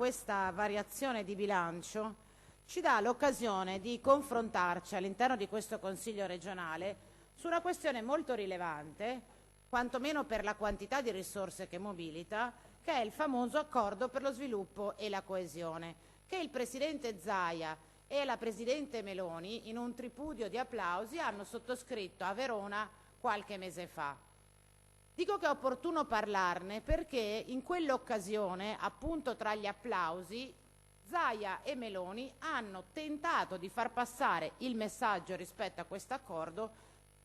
questa variazione di bilancio ci dà l'occasione di confrontarci all'interno di questo Consiglio regionale su una questione molto rilevante, quantomeno per la quantità di risorse che mobilita, che è il famoso accordo per lo sviluppo e la coesione, che il Presidente Zaia e la Presidente Meloni, in un tripudio di applausi, hanno sottoscritto a Verona qualche mese fa. Dico che è opportuno parlarne perché in quell'occasione, appunto tra gli applausi, Zaia e Meloni hanno tentato di far passare il messaggio rispetto a questo accordo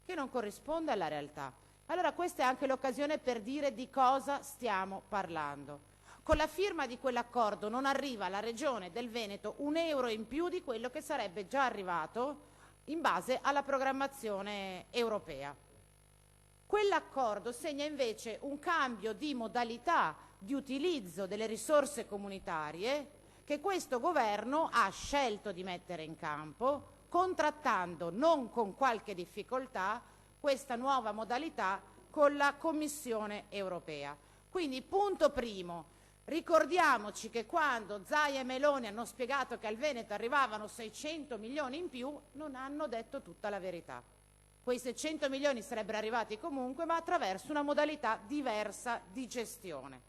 che non corrisponde alla realtà. Allora questa è anche l'occasione per dire di cosa stiamo parlando. Con la firma di quell'accordo non arriva alla Regione del Veneto un euro in più di quello che sarebbe già arrivato in base alla programmazione europea. Quell'accordo segna invece un cambio di modalità di utilizzo delle risorse comunitarie che questo governo ha scelto di mettere in campo, contrattando non con qualche difficoltà questa nuova modalità con la Commissione europea. Quindi, punto primo, ricordiamoci che quando Zaia e Meloni hanno spiegato che al Veneto arrivavano 600 milioni in più, non hanno detto tutta la verità. Quei 600 milioni sarebbero arrivati comunque, ma attraverso una modalità diversa di gestione.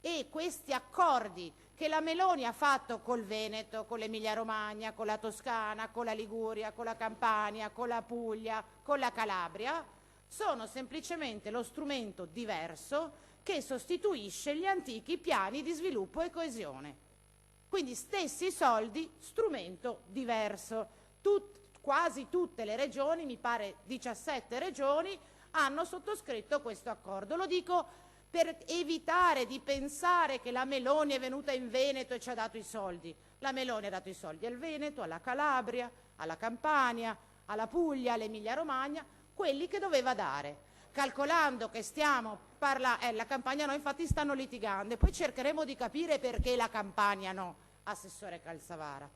E questi accordi che la Meloni ha fatto col Veneto, con l'Emilia Romagna, con la Toscana, con la Liguria, con la Campania, con la Puglia, con la Calabria, sono semplicemente lo strumento diverso che sostituisce gli antichi piani di sviluppo e coesione. Quindi stessi soldi, strumento diverso. Quasi tutte le regioni, mi pare 17 regioni, hanno sottoscritto questo accordo. Lo dico per evitare di pensare che la Meloni è venuta in Veneto e ci ha dato i soldi. La Meloni ha dato i soldi al Veneto, alla Calabria, alla Campania, alla Puglia, all'Emilia Romagna, quelli che doveva dare. Calcolando che stiamo parlando, la Campania no, infatti stanno litigando, e poi cercheremo di capire perché la Campania no, Assessore Calzavara.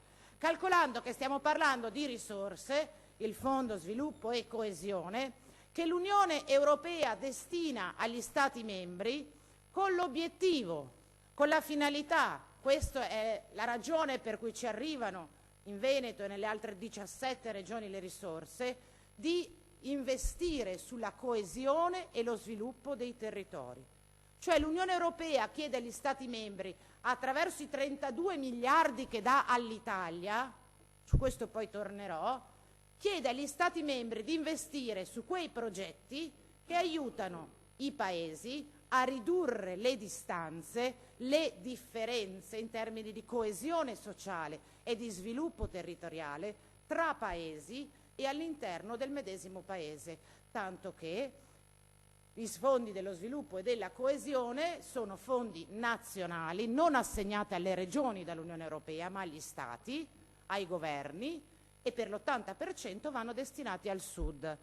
Calcolando che stiamo parlando di risorse, il Fondo Sviluppo e Coesione, che l'Unione Europea destina agli Stati membri con l'obiettivo, con la finalità, questa è la ragione per cui ci arrivano in Veneto e nelle altre 17 regioni le risorse, di investire sulla coesione e lo sviluppo dei territori. Cioè l'Unione Europea chiede agli Stati membri, attraverso i 32 miliardi che dà all'Italia, su questo poi tornerò, chiede agli Stati membri di investire su quei progetti che aiutano i paesi a ridurre le distanze, le differenze in termini di coesione sociale e di sviluppo territoriale tra paesi e all'interno del medesimo paese, tanto che i fondi dello sviluppo e della coesione sono fondi nazionali, non assegnati alle regioni dall'Unione Europea, ma agli Stati, ai governi, e per l'80% vanno destinati al Sud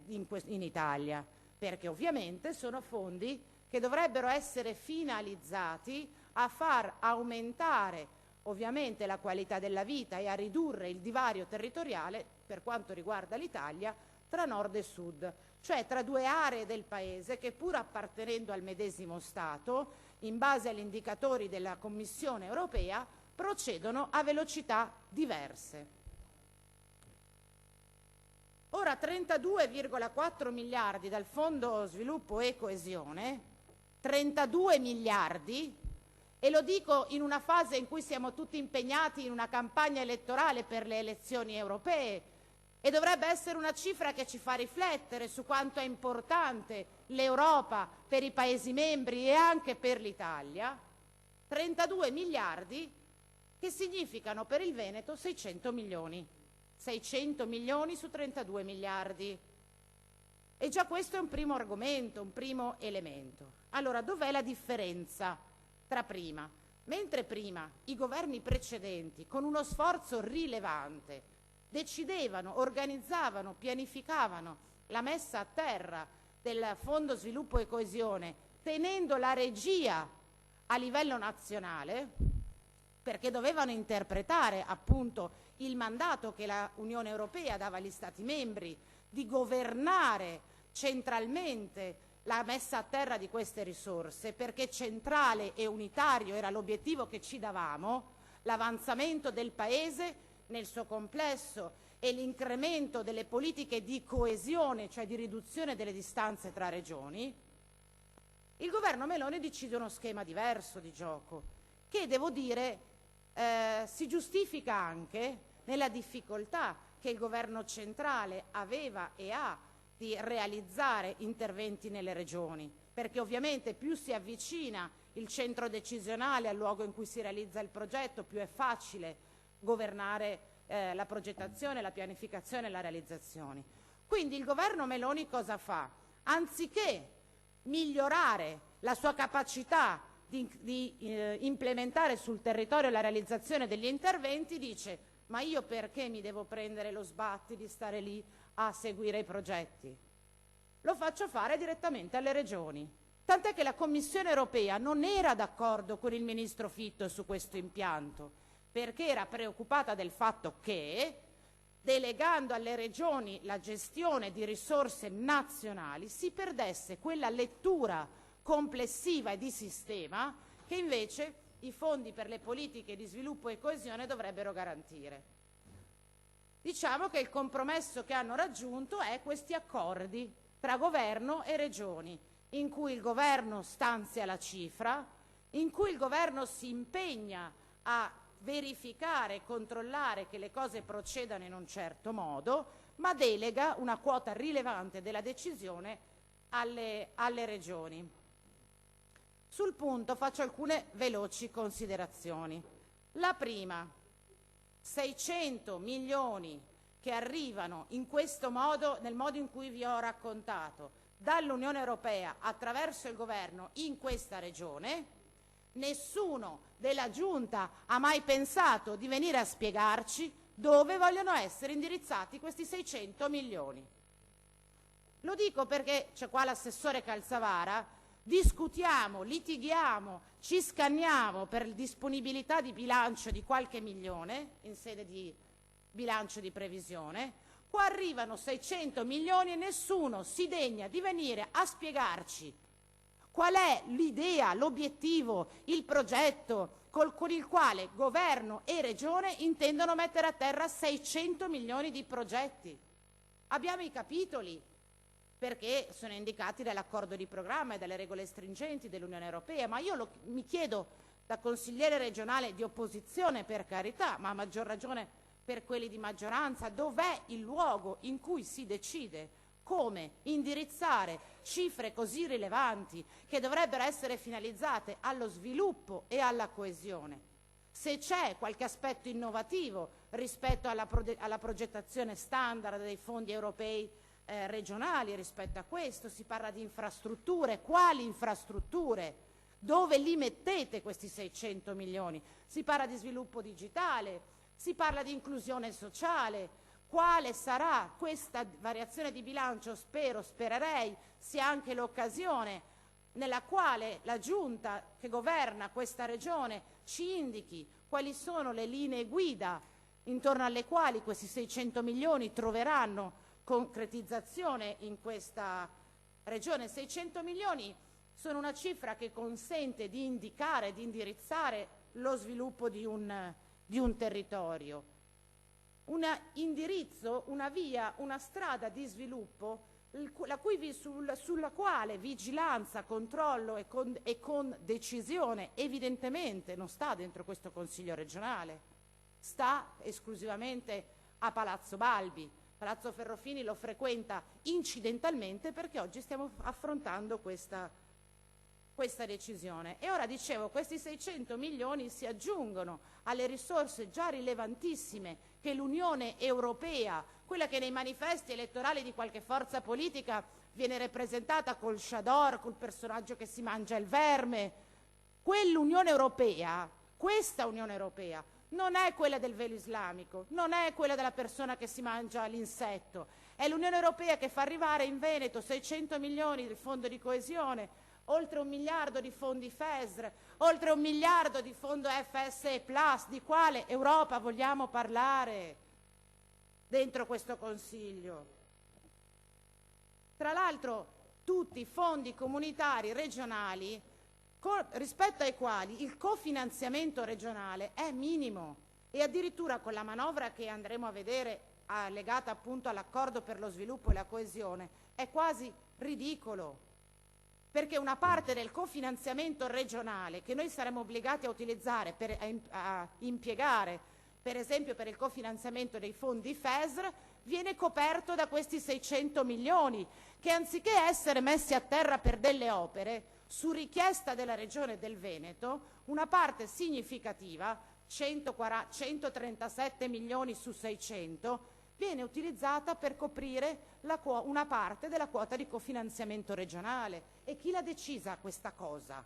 in Italia, perché ovviamente sono fondi che dovrebbero essere finalizzati a far aumentare ovviamente la qualità della vita e a ridurre il divario territoriale per quanto riguarda l'Italia tra nord e sud, cioè tra due aree del paese che, pur appartenendo al medesimo Stato, in base agli indicatori della Commissione europea, procedono a velocità diverse. Ora 32,4 miliardi dal Fondo Sviluppo e Coesione, 32 miliardi, e lo dico in una fase in cui siamo tutti impegnati in una campagna elettorale per le elezioni europee, e dovrebbe essere una cifra che ci fa riflettere su quanto è importante l'Europa per i Paesi membri e anche per l'Italia, 32 miliardi che significano per il Veneto 600 milioni. 600 milioni su 32 miliardi. E già questo è un primo argomento, un primo elemento. Allora, dov'è la differenza tra prima? Mentre prima i governi precedenti, con uno sforzo rilevante, decidevano, organizzavano, pianificavano la messa a terra del Fondo Sviluppo e Coesione, tenendo la regia a livello nazionale, perché dovevano interpretare appunto il mandato che la Unione Europea dava agli Stati membri di governare centralmente la messa a terra di queste risorse, perché centrale e unitario era l'obiettivo che ci davamo, l'avanzamento del Paese nel suo complesso e l'incremento delle politiche di coesione, cioè di riduzione delle distanze tra regioni, il governo Meloni decide uno schema diverso di gioco, che devo dire si giustifica anche nella difficoltà che il governo centrale aveva e ha di realizzare interventi nelle regioni, perché ovviamente più si avvicina il centro decisionale al luogo in cui si realizza il progetto, più è facile governare la progettazione, la pianificazione e la realizzazione. Quindi il governo Meloni cosa fa? Anziché migliorare la sua capacità di implementare sul territorio la realizzazione degli interventi, dice: ma io perché mi devo prendere lo sbatti di stare lì a seguire i progetti? Lo faccio fare direttamente alle regioni. Tant'è che la Commissione europea non era d'accordo con il ministro Fitto su questo impianto, perché era preoccupata del fatto che, delegando alle regioni la gestione di risorse nazionali, si perdesse quella lettura complessiva e di sistema che invece i fondi per le politiche di sviluppo e coesione dovrebbero garantire. Diciamo che il compromesso che hanno raggiunto è questi accordi tra governo e regioni, in cui il governo stanzia la cifra, in cui il governo si impegna a verificare e controllare che le cose procedano in un certo modo, ma delega una quota rilevante della decisione alle regioni. Sul punto faccio alcune veloci considerazioni. La prima: 600 milioni che arrivano in questo modo, nel modo in cui vi ho raccontato, dall'Unione Europea attraverso il governo in questa regione. Nessuno della Giunta ha mai pensato di venire a spiegarci dove vogliono essere indirizzati questi 600 milioni. Lo dico perché c'è qua l'assessore Calzavara, discutiamo, litighiamo, ci scanniamo per disponibilità di bilancio di qualche milione in sede di bilancio di previsione. Qua arrivano 600 milioni e nessuno si degna di venire a spiegarci qual è l'idea, l'obiettivo, il progetto con il quale governo e regione intendono mettere a terra 600 milioni di progetti. Abbiamo i capitoli, perché sono indicati dall'accordo di programma e dalle regole stringenti dell'Unione Europea, ma io mi chiedo, da consigliere regionale di opposizione per carità, ma a maggior ragione per quelli di maggioranza, dov'è il luogo in cui si decide come indirizzare cifre così rilevanti che dovrebbero essere finalizzate allo sviluppo e alla coesione? Se c'è qualche aspetto innovativo rispetto alla progettazione standard dei fondi europei regionali, rispetto a questo si parla di infrastrutture. Quali infrastrutture? Dove li mettete questi 600 milioni? Si parla di sviluppo digitale, si parla di inclusione sociale. Quale sarà questa variazione di bilancio? Spererei sia anche l'occasione nella quale la Giunta che governa questa regione ci indichi quali sono le linee guida intorno alle quali questi 600 milioni troveranno concretizzazione in questa regione. 600 milioni sono una cifra che consente di indicare, di indirizzare lo sviluppo di un territorio. Un indirizzo, una via, una strada di sviluppo sulla quale vigilanza, controllo e con decisione evidentemente non sta dentro questo Consiglio regionale, sta esclusivamente a Palazzo Balbi. Palazzo Ferrofini lo frequenta incidentalmente perché oggi stiamo affrontando questa decisione. E ora, dicevo, questi 600 milioni si aggiungono alle risorse già rilevantissime che l'Unione Europea, quella che nei manifesti elettorali di qualche forza politica viene rappresentata col Chador, col personaggio che si mangia il verme. Quell'Unione Europea, questa Unione Europea, non è quella del velo islamico, non è quella della persona che si mangia l'insetto, è l'Unione Europea che fa arrivare in Veneto 600 milioni del fondo di coesione, oltre 1 miliardo di fondi FESR, oltre 1 miliardo di fondo FSE+. Di quale Europa vogliamo parlare dentro questo Consiglio? Tra l'altro tutti i fondi comunitari regionali rispetto ai quali il cofinanziamento regionale è minimo, e addirittura con la manovra che andremo a vedere legata appunto all'accordo per lo sviluppo e la coesione è quasi ridicolo, perché una parte del cofinanziamento regionale che noi saremo obbligati a utilizzare a impiegare per esempio per il cofinanziamento dei fondi FESR viene coperto da questi 600 milioni che, anziché essere messi a terra per delle opere, su richiesta della Regione del Veneto, una parte significativa, 137 milioni su 600, viene utilizzata per coprire una parte della quota di cofinanziamento regionale. E chi l'ha decisa questa cosa?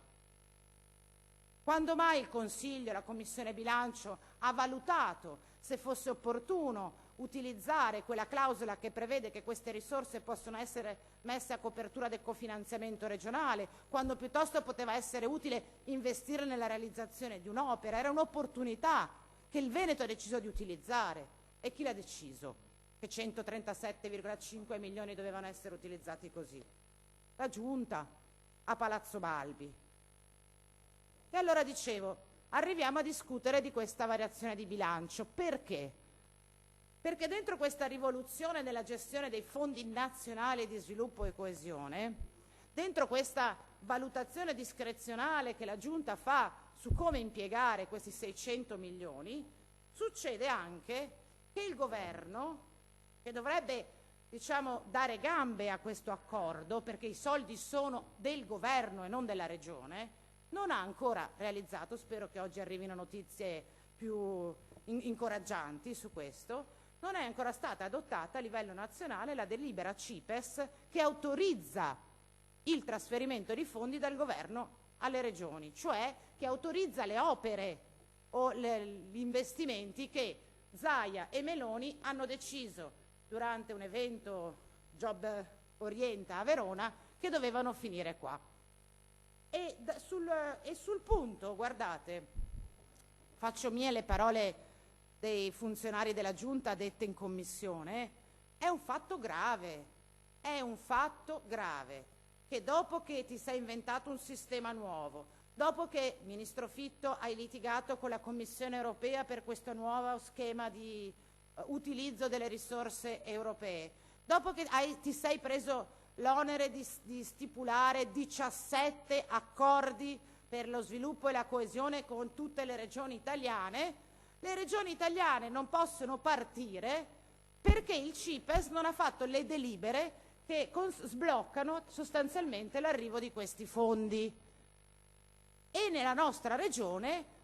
Quando mai il Consiglio e la Commissione Bilancio ha valutato se fosse opportuno utilizzare quella clausola che prevede che queste risorse possono essere messe a copertura del cofinanziamento regionale, quando piuttosto poteva essere utile investire nella realizzazione di un'opera? Era un'opportunità che il Veneto ha deciso di utilizzare. E chi l'ha deciso che 137,5 milioni dovevano essere utilizzati così? La Giunta a Palazzo Balbi. E allora dicevo, arriviamo a discutere di questa variazione di bilancio. Perché? Perché dentro questa rivoluzione nella gestione dei fondi nazionali di sviluppo e coesione, dentro questa valutazione discrezionale che la Giunta fa su come impiegare questi 600 milioni, succede anche che il governo, che dovrebbe dare gambe a questo accordo, perché i soldi sono del governo e non della regione, non ha ancora realizzato, spero che oggi arrivino notizie più incoraggianti su questo, non è ancora stata adottata a livello nazionale la delibera CIPES che autorizza il trasferimento di fondi dal governo alle regioni, cioè che autorizza le opere o gli investimenti che Zaia e Meloni hanno deciso durante un evento Job Orienta a Verona che dovevano finire qua. E sul punto, guardate, faccio mie le parole dei funzionari della Giunta dette in commissione, è un fatto grave che dopo che ti sei inventato un sistema nuovo, dopo che, Ministro Fitto, hai litigato con la Commissione europea per questo nuovo schema di utilizzo delle risorse europee, dopo che ti sei preso l'onere di stipulare 17 accordi per lo sviluppo e la coesione con tutte le regioni italiane non possono partire perché il CIPES non ha fatto le delibere che sbloccano sostanzialmente l'arrivo di questi fondi. E nella nostra regione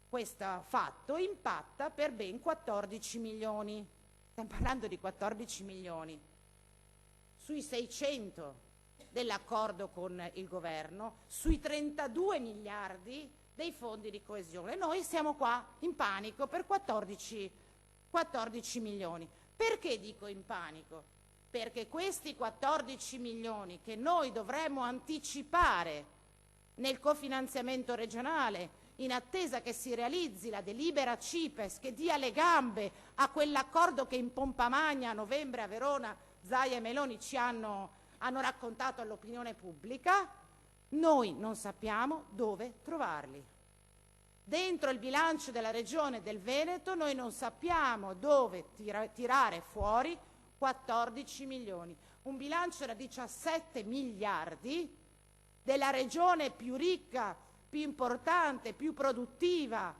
questo fatto impatta per ben 14 milioni. Stiamo parlando di 14 milioni sui 600 dell'accordo con il governo, sui 32 miliardi dei fondi di coesione. Noi siamo qua in panico per 14 milioni. Perché dico in panico? Perché questi 14 milioni che noi dovremmo anticipare nel cofinanziamento regionale, in attesa che si realizzi la delibera CIPES che dia le gambe a quell'accordo che in pompa magna a novembre a Verona Zaia e Meloni ci hanno raccontato all'opinione pubblica, noi non sappiamo dove trovarli. Dentro il bilancio della Regione del Veneto noi non sappiamo dove tirare fuori 14 milioni. Un bilancio da 17 miliardi della regione più ricca, più importante, più produttiva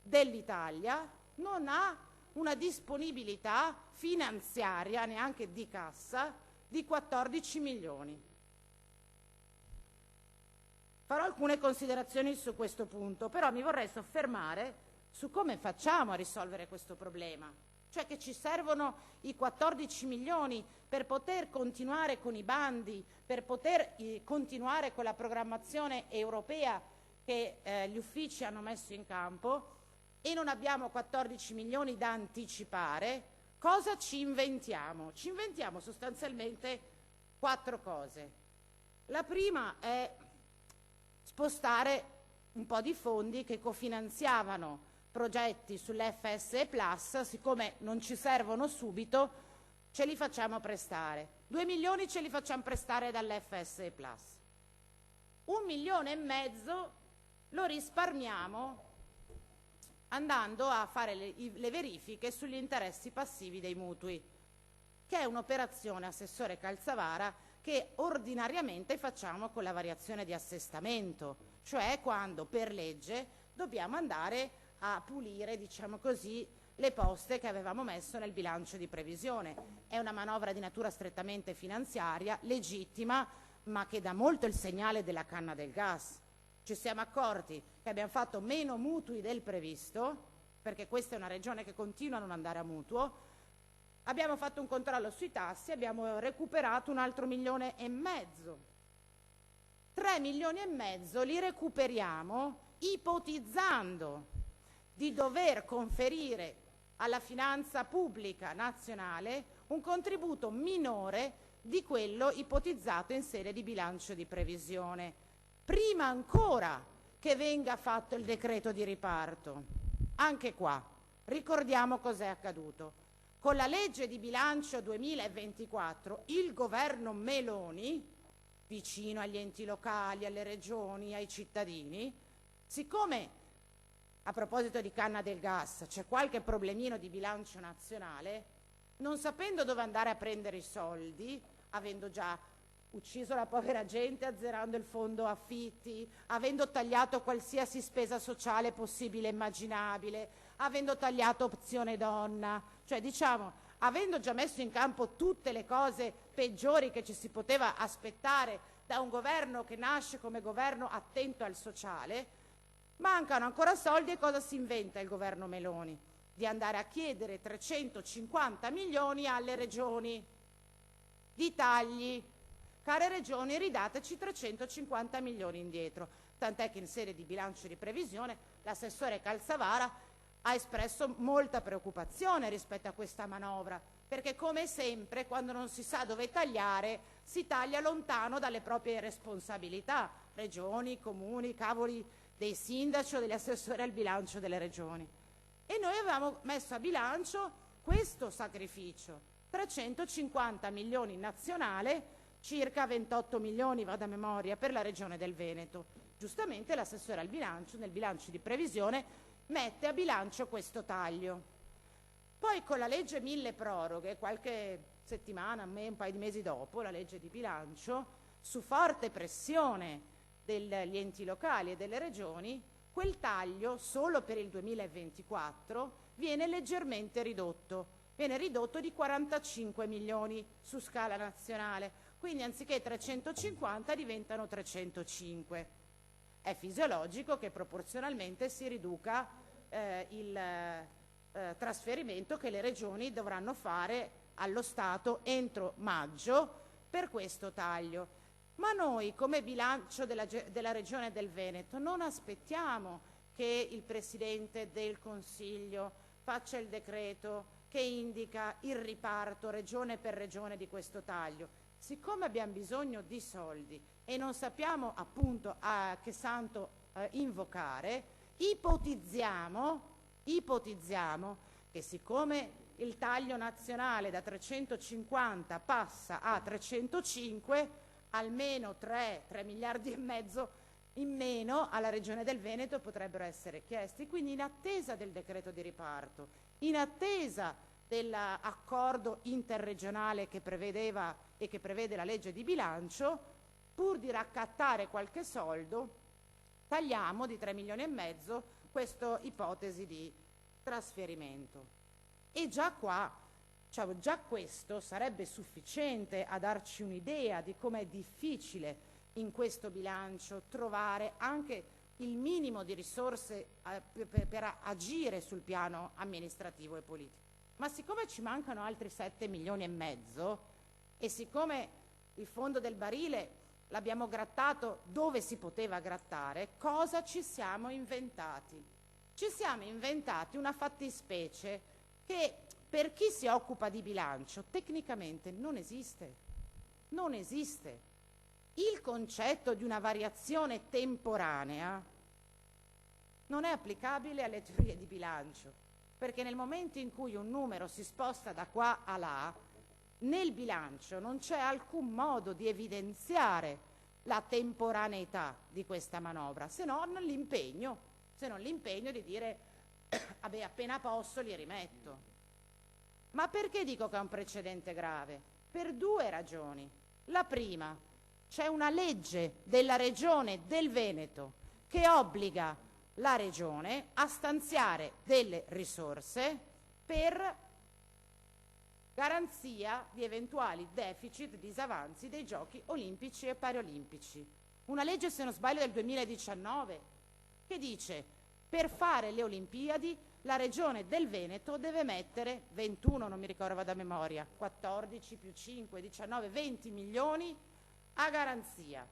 dell'Italia, non ha una disponibilità finanziaria, neanche di cassa, di 14 milioni. Farò alcune considerazioni su questo punto, però mi vorrei soffermare su come facciamo a risolvere questo problema. Cioè che ci servono i 14 milioni per poter continuare con i bandi, per poter continuare con la programmazione europea che gli uffici hanno messo in campo, e non abbiamo 14 milioni da anticipare. Cosa ci inventiamo? Ci inventiamo sostanzialmente 4 cose. La prima è spostare un po' di fondi che cofinanziavano progetti sull'FSE Plus, siccome non ci servono subito, ce li facciamo prestare, 2 milioni ce li facciamo prestare dall'FSE Plus, 1,5 milioni lo risparmiamo andando a fare le verifiche sugli interessi passivi dei mutui, che è un'operazione, assessore Calzavara, che ordinariamente facciamo con la variazione di assestamento, cioè quando per legge dobbiamo andare a pulire, diciamo così, le poste che avevamo messo nel bilancio di previsione. È una manovra di natura strettamente finanziaria, legittima, ma che dà molto il segnale della canna del gas. Ci siamo accorti che abbiamo fatto meno mutui del previsto, perché questa è una regione che continua a non andare a mutuo. Abbiamo fatto un controllo sui tassi, abbiamo recuperato un altro 1,5 milioni. 3,5 milioni li recuperiamo ipotizzando di dover conferire alla finanza pubblica nazionale un contributo minore di quello ipotizzato in sede di bilancio di previsione, prima ancora che venga fatto il decreto di riparto. Anche qua, ricordiamo cos'è accaduto. Con la legge di bilancio 2024 il governo Meloni, vicino agli enti locali, alle regioni, ai cittadini, siccome, a proposito di canna del gas, c'è qualche problemino di bilancio nazionale, non sapendo dove andare a prendere i soldi, avendo già ucciso la povera gente azzerando il fondo affitti, avendo tagliato qualsiasi spesa sociale possibile e immaginabile, avendo tagliato opzione donna, cioè diciamo avendo già messo in campo tutte le cose peggiori che ci si poteva aspettare da un governo che nasce come governo attento al sociale, mancano ancora soldi e cosa si inventa il governo Meloni? Di andare a chiedere 350 milioni alle regioni di tagli. Care regioni, ridateci 350 milioni indietro, tant'è che in sede di bilancio di previsione l'assessore Calzavara ha espresso molta preoccupazione rispetto a questa manovra, perché come sempre quando non si sa dove tagliare si taglia lontano dalle proprie responsabilità, regioni, comuni, cavoli dei sindaci o degli assessori al bilancio delle regioni. E noi avevamo messo a bilancio questo sacrificio, 350 milioni nazionale, circa 28 milioni, vado a memoria, per la regione del Veneto. Giustamente l'assessore al bilancio, nel bilancio di previsione, mette a bilancio questo taglio. Poi con la legge mille proroghe, qualche settimana, un paio di mesi dopo, la legge di bilancio, su forte pressione degli enti locali e delle regioni, quel taglio solo per il 2024 viene leggermente ridotto. Viene ridotto di 45 milioni su scala nazionale. Quindi anziché 350 diventano 305. È fisiologico che proporzionalmente si riduca il trasferimento che le regioni dovranno fare allo Stato entro maggio per questo taglio. Ma noi come bilancio della Regione del Veneto non aspettiamo che il Presidente del Consiglio faccia il decreto che indica il riparto regione per regione di questo taglio. Siccome abbiamo bisogno di soldi e non sappiamo appunto a che santo invocare, ipotizziamo che siccome il taglio nazionale da 350 passa a 305, almeno 3 miliardi e mezzo in meno alla Regione del Veneto potrebbero essere chiesti. Quindi in attesa del decreto di riparto, in attesa dell'accordo interregionale che prevedeva e che prevede la legge di bilancio, pur di raccattare qualche soldo, tagliamo di 3 milioni e mezzo questa ipotesi di trasferimento. E già qua, già questo sarebbe sufficiente a darci un'idea di come è difficile in questo bilancio trovare anche il minimo di risorse per agire sul piano amministrativo e politico. Ma siccome ci mancano altri 7 milioni e mezzo e siccome il fondo del barile l'abbiamo grattato dove si poteva grattare, cosa ci siamo inventati? Ci siamo inventati una fattispecie che per chi si occupa di bilancio tecnicamente non esiste. Non esiste. Il concetto di una variazione temporanea non è applicabile alle teorie di bilancio, perché nel momento in cui un numero si sposta da qua a là, nel bilancio non c'è alcun modo di evidenziare la temporaneità di questa manovra, se non l'impegno di dire vabbè, appena posso li rimetto. Ma perché dico che è un precedente grave? Per due ragioni. La prima, c'è una legge della Regione del Veneto che obbliga la Regione a stanziare delle risorse per garanzia di eventuali deficit, disavanzi dei giochi olimpici e paraolimpici. Una legge, se non sbaglio, del 2019 che dice: per fare le Olimpiadi la Regione del Veneto deve mettere 21, non mi ricordo, vado a memoria, 14 più 5, 19, 20 milioni a garanzia.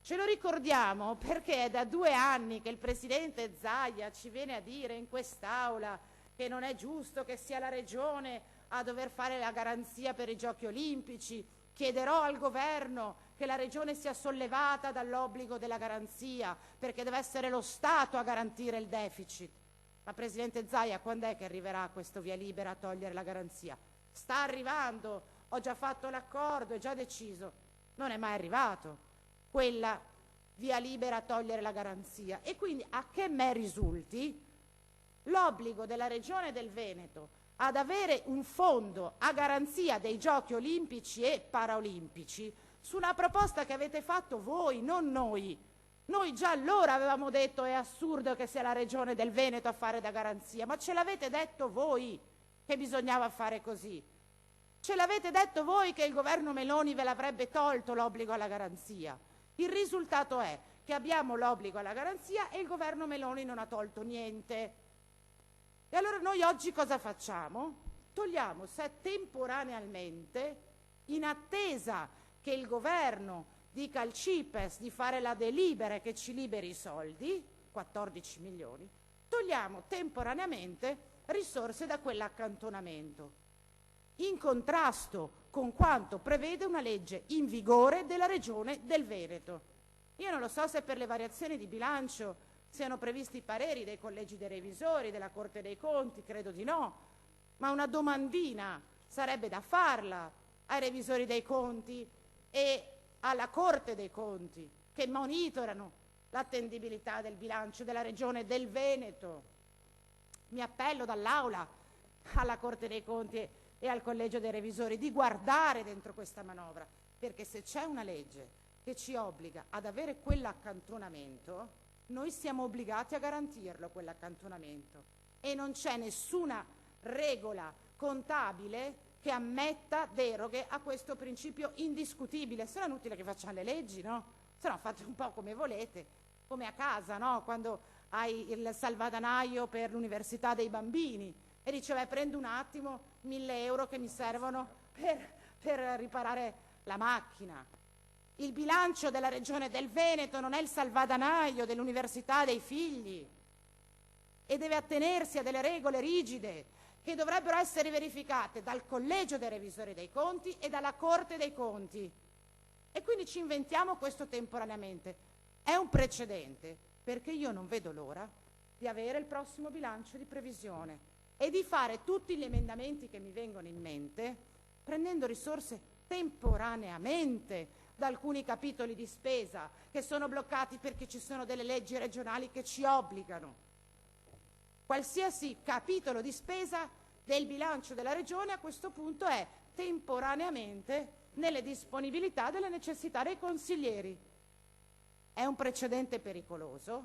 Ce lo ricordiamo perché è da 2 anni che il presidente Zaia ci viene a dire in quest'Aula che non è giusto che sia la Regione a dover fare la garanzia per i Giochi Olimpici. Chiederò al governo che la Regione sia sollevata dall'obbligo della garanzia, perché deve essere lo Stato a garantire il deficit. Ma presidente Zaia, quando è che arriverà questo via libera a togliere la garanzia? Sta arrivando, ho già fatto l'accordo, è già deciso. Non è mai arrivato quella via libera a togliere la garanzia. E quindi, a che me risulti, l'obbligo della Regione del Veneto ad avere un fondo a garanzia dei Giochi Olimpici e Paraolimpici su una proposta che avete fatto voi, non noi. Noi già allora avevamo detto è assurdo che sia la Regione del Veneto a fare da garanzia, ma ce l'avete detto voi che bisognava fare così. Ce l'avete detto voi che il governo Meloni ve l'avrebbe tolto l'obbligo alla garanzia. Il risultato è che abbiamo l'obbligo alla garanzia e il governo Meloni non ha tolto niente. E allora noi oggi cosa facciamo? Togliamo temporaneamente, in attesa che il governo dica al CIPES di fare la delibera che ci liberi i soldi, 14 milioni, togliamo temporaneamente risorse da quell'accantonamento, in contrasto con quanto prevede una legge in vigore della Regione del Veneto. Io non lo so se per le variazioni di bilancio siano previsti i pareri dei collegi dei revisori, della Corte dei Conti, credo di no, ma una domandina sarebbe da farla ai revisori dei conti e alla Corte dei Conti, che monitorano l'attendibilità del bilancio della Regione del Veneto. Mi appello dall'Aula alla Corte dei Conti e al Collegio dei Revisori di guardare dentro questa manovra, perché se c'è una legge che ci obbliga ad avere quell'accantonamento, noi siamo obbligati a garantirlo quell'accantonamento, e non c'è nessuna regola contabile che ammetta deroghe a questo principio indiscutibile. Se no è inutile che facciamo le leggi, no? Se no fate un po' come volete, come a casa, no? Quando hai il salvadanaio per l'università dei bambini e dice prendo un attimo 1.000 euro che mi servono per riparare la macchina. Il bilancio della Regione del Veneto non è il salvadanaio dell'università dei figli e deve attenersi a delle regole rigide che dovrebbero essere verificate dal Collegio dei Revisori dei Conti e dalla Corte dei Conti. E quindi ci inventiamo questo temporaneamente. È un precedente, perché io non vedo l'ora di avere il prossimo bilancio di previsione e di fare tutti gli emendamenti che mi vengono in mente, prendendo risorse temporaneamente da alcuni capitoli di spesa che sono bloccati perché ci sono delle leggi regionali che ci obbligano. Qualsiasi capitolo di spesa del bilancio della Regione a questo punto è temporaneamente nelle disponibilità delle necessità dei consiglieri. È un precedente pericoloso,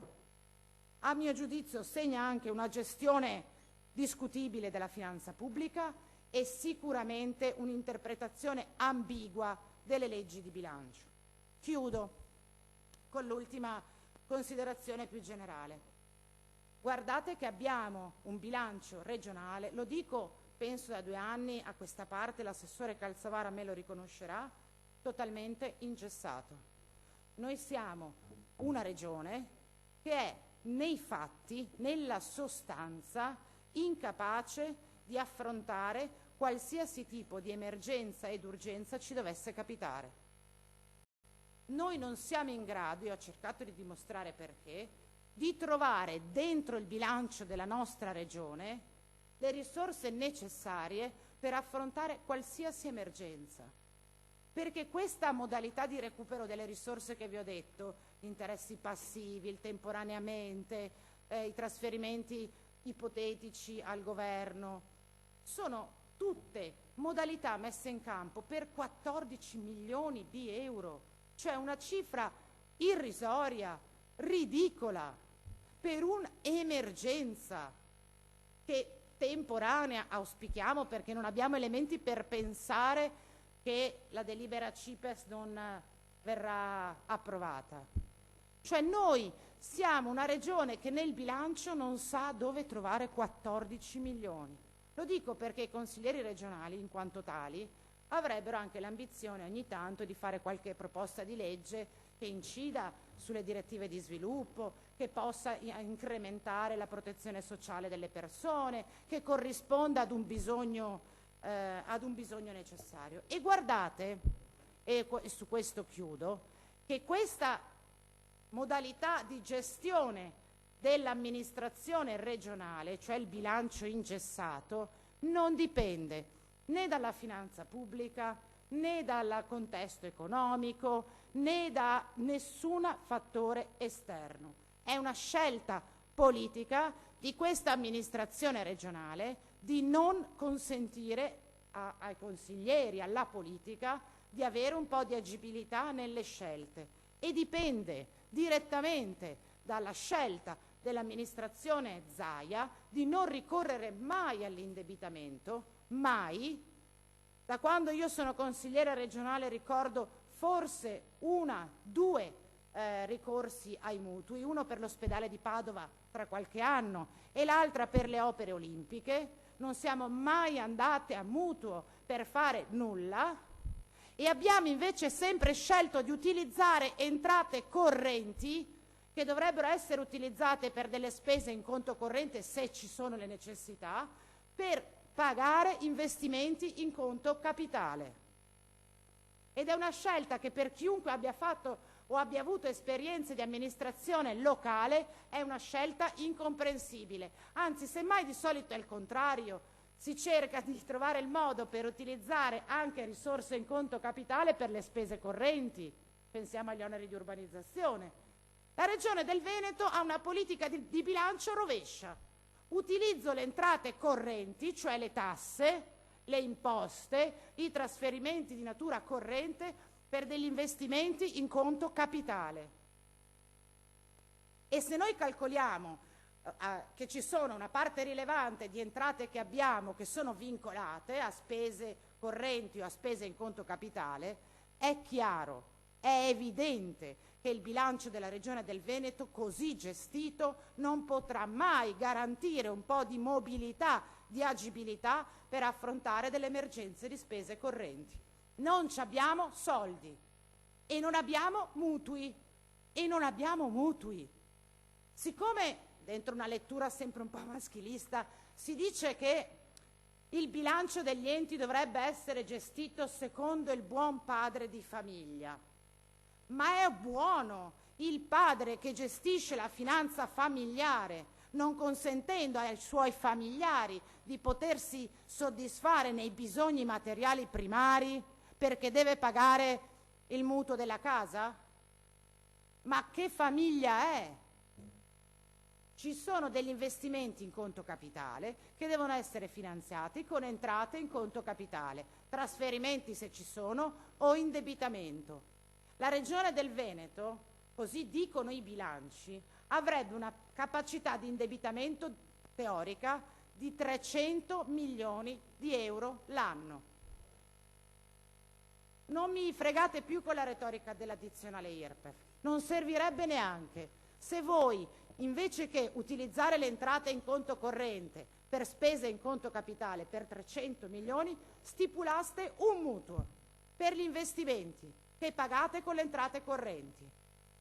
a mio giudizio segna anche una gestione discutibile della finanza pubblica e sicuramente un'interpretazione ambigua delle leggi di bilancio. Chiudo con l'ultima considerazione più generale. Guardate che abbiamo un bilancio regionale, lo dico penso da 2 anni a questa parte, l'assessore Calzavara me lo riconoscerà, totalmente ingessato. Noi siamo una regione che è nei fatti, nella sostanza, incapace di affrontare qualsiasi tipo di emergenza ed urgenza ci dovesse capitare. Noi non siamo in grado, io ho cercato di dimostrare perché, di trovare dentro il bilancio della nostra regione le risorse necessarie per affrontare qualsiasi emergenza. Perché questa modalità di recupero delle risorse che vi ho detto, gli interessi passivi, il temporaneamente, i trasferimenti ipotetici al governo, sono tutte modalità messe in campo per 14 milioni di euro, cioè una cifra irrisoria, ridicola, per un'emergenza che temporanea auspichiamo, perché non abbiamo elementi per pensare che la delibera CIPES non verrà approvata. Cioè noi siamo una regione che nel bilancio non sa dove trovare 14 milioni. Lo dico perché i consiglieri regionali, in quanto tali, avrebbero anche l'ambizione ogni tanto di fare qualche proposta di legge che incida sulle direttive di sviluppo, che possa incrementare la protezione sociale delle persone, che corrisponda ad un bisogno necessario. E guardate, e su questo chiudo, che questa modalità di gestione dell'amministrazione regionale, cioè il bilancio ingessato, non dipende né dalla finanza pubblica, né dal contesto economico, né da nessun fattore esterno. È una scelta politica di questa amministrazione regionale di non consentire ai consiglieri, alla politica, di avere un po' di agibilità nelle scelte, e dipende direttamente dalla scelta dell'amministrazione Zaia di non ricorrere mai all'indebitamento, mai. Da quando io sono consigliere regionale ricordo forse due ricorsi ai mutui, uno per l'ospedale di Padova tra qualche anno e l'altra per le opere olimpiche. Non siamo mai andate a mutuo per fare nulla e abbiamo invece sempre scelto di utilizzare entrate correnti che dovrebbero essere utilizzate per delle spese in conto corrente se ci sono le necessità, per pagare investimenti in conto capitale. Ed è una scelta che per chiunque abbia fatto o abbia avuto esperienze di amministrazione locale è una scelta incomprensibile. Anzi, semmai di solito è il contrario, si cerca di trovare il modo per utilizzare anche risorse in conto capitale per le spese correnti. Pensiamo agli oneri di urbanizzazione. La Regione del Veneto ha una politica di bilancio rovescia. Utilizzo le entrate correnti, cioè le tasse, le imposte, i trasferimenti di natura corrente per degli investimenti in conto capitale. E se noi calcoliamo che ci sono una parte rilevante di entrate che abbiamo che sono vincolate a spese correnti o a spese in conto capitale, è chiaro, è evidente che il bilancio della Regione del Veneto così gestito non potrà mai garantire un po' di mobilità, di agibilità per affrontare delle emergenze di spese correnti. Non ci abbiamo soldi e non abbiamo mutui Siccome dentro una lettura sempre un po' maschilista si dice che il bilancio degli enti dovrebbe essere gestito secondo il buon padre di famiglia, ma è buono il padre che gestisce la finanza familiare, non consentendo ai suoi familiari di potersi soddisfare nei bisogni materiali primari perché deve pagare il mutuo della casa? Ma che famiglia è? Ci sono degli investimenti in conto capitale che devono essere finanziati con entrate in conto capitale, trasferimenti se ci sono o indebitamento. La Regione del Veneto, così dicono i bilanci, avrebbe una capacità di indebitamento teorica di 300 milioni di euro l'anno. Non mi fregate più con la retorica dell'addizionale IRPEF, non servirebbe neanche. Se voi, invece che utilizzare le entrate in conto corrente per spese in conto capitale per 300 milioni, stipulaste un mutuo per gli investimenti che pagate con le entrate correnti.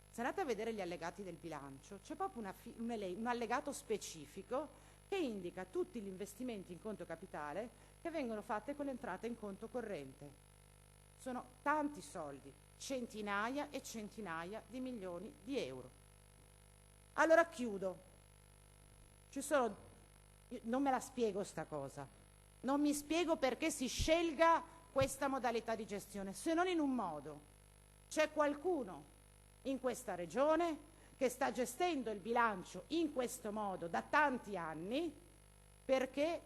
Se andate a vedere gli allegati del bilancio, c'è proprio un allegato specifico che indica tutti gli investimenti in conto capitale che vengono fatti con le entrate in conto corrente. Sono tanti soldi, centinaia e centinaia di milioni di euro. Allora chiudo. Non me la spiego sta cosa. Non mi spiego perché si scelga questa modalità di gestione, se non in un modo. C'è qualcuno in questa regione che sta gestendo il bilancio in questo modo da tanti anni perché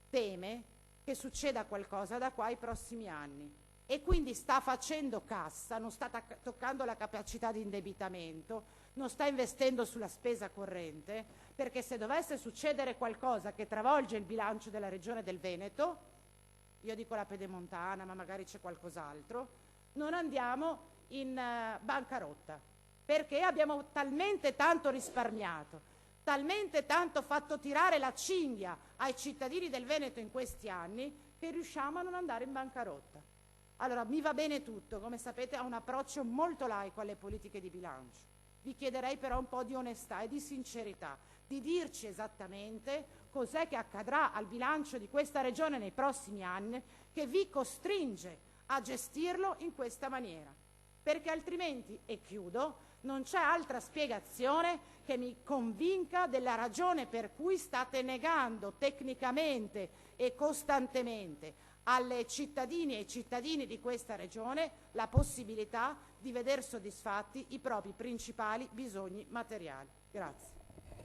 teme che succeda qualcosa da qua ai prossimi anni e quindi sta facendo cassa, non sta toccando la capacità di indebitamento, non sta investendo sulla spesa corrente, perché se dovesse succedere qualcosa che travolge il bilancio della regione del Veneto, io dico la pedemontana, ma magari c'è qualcos'altro, non andiamo in bancarotta, perché abbiamo talmente tanto risparmiato, talmente tanto fatto tirare la cinghia ai cittadini del Veneto in questi anni che riusciamo a non andare in bancarotta. Allora, mi va bene tutto, come sapete ha un approccio molto laico alle politiche di bilancio. Vi chiederei però un po' di onestà e di sincerità, di dirci esattamente cos'è che accadrà al bilancio di questa regione nei prossimi anni che vi costringe a gestirlo in questa maniera. Perché altrimenti, e chiudo, non c'è altra spiegazione che mi convinca della ragione per cui state negando tecnicamente e costantemente alle cittadine e ai cittadini di questa regione la possibilità di veder soddisfatti i propri principali bisogni materiali. Grazie.